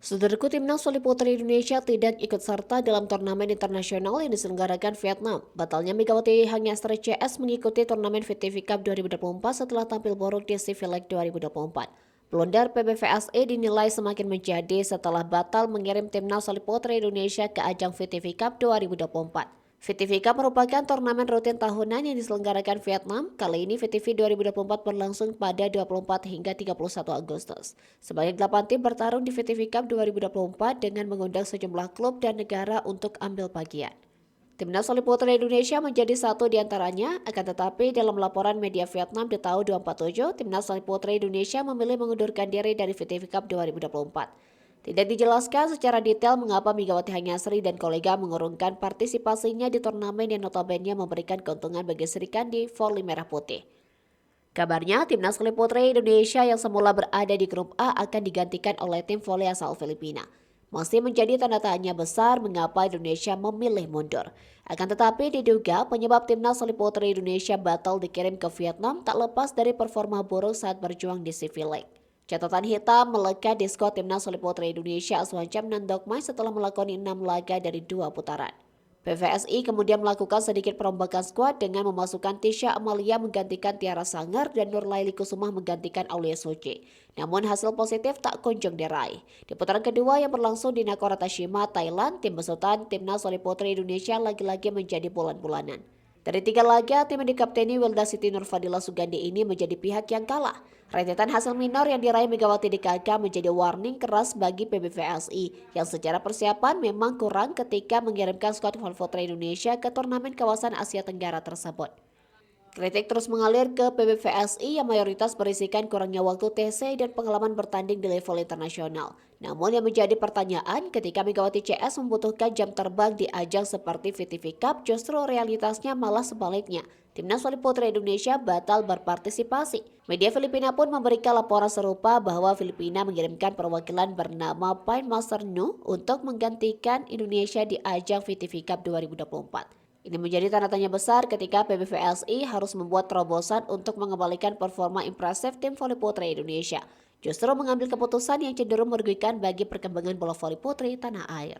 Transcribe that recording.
Saudaraku, timnas voli putri Indonesia tidak ikut serta dalam turnamen internasional yang diselenggarakan Vietnam. Batalnya Megawati Hangestri CS mengikuti turnamen VTV Cup 2024 setelah tampil buruk di CV League 2024. Blunder PBVSI dinilai semakin menjadi setelah batal mengirim timnas voli putri Indonesia ke ajang VTV Cup 2024. VTV Cup merupakan turnamen rutin tahunan yang diselenggarakan Vietnam. Kali ini VTV 2024 berlangsung pada 24 hingga 31 Agustus. Sebanyak 8 tim bertarung di VTV Cup 2024 dengan mengundang sejumlah klub dan negara untuk ambil bagian. Timnas voli putri Indonesia menjadi satu di antaranya, akan tetapi dalam laporan media Vietnam di tahun 247, Timnas voli putri Indonesia memilih mengundurkan diri dari VTV Cup 2024. Tidak dijelaskan secara detail mengapa Megawati Hangestri dan kolega mengurungkan partisipasinya di turnamen yang notabene memberikan keuntungan bagi Sri Kandi voli merah putih. Kabarnya, timnas voli putri Indonesia yang semula berada di grup A akan digantikan oleh tim voli asal Filipina. Masih menjadi tanda tanya besar mengapa Indonesia memilih mundur. Akan tetapi diduga penyebab timnas voli putri Indonesia batal dikirim ke Vietnam tak lepas dari performa buruk saat berjuang di CV League. Catatan hitam melekat di skuad timnas voli putri Indonesia Aswan Chamnan Dokmai setelah melakoni 6 laga dari 2 putaran. PVSI kemudian melakukan sedikit perombakan skuad dengan memasukkan Tisha Amalia menggantikan Tiara Sanger dan Nurlaili Kusumah menggantikan Aulia Suci. Namun hasil positif tak kunjung diraih. Di putaran kedua yang berlangsung di Nakortashima, Thailand, tim besutan timnas voli putri Indonesia lagi-lagi menjadi bulan-bulanan. Dari 3 laga, tim yang dikapteni Wilda Siti Nurfadila Sugandi ini menjadi pihak yang kalah. Rentetan hasil minor yang diraih Megawati DKK menjadi warning keras bagi PBVSI yang secara persiapan memang kurang ketika mengirimkan skuad voli putri Indonesia ke turnamen kawasan Asia Tenggara tersebut. Kritik terus mengalir ke PBVSI yang mayoritas berisikan kurangnya waktu TC dan pengalaman bertanding di level internasional. Namun yang menjadi pertanyaan ketika Megawati CS membutuhkan jam terbang di ajang seperti VTV Cup, justru realitasnya malah sebaliknya. Timnas voli putri Indonesia batal berpartisipasi. Media Filipina pun memberikan laporan serupa bahwa Filipina mengirimkan perwakilan bernama Pine Master Nu untuk menggantikan Indonesia di ajang VTV Cup 2024. Ini menjadi tanda tanya besar ketika PBVSI harus membuat terobosan untuk mengembalikan performa impresif tim voli putri Indonesia. Justru mengambil keputusan yang cenderung merugikan bagi perkembangan bola voli putri tanah air.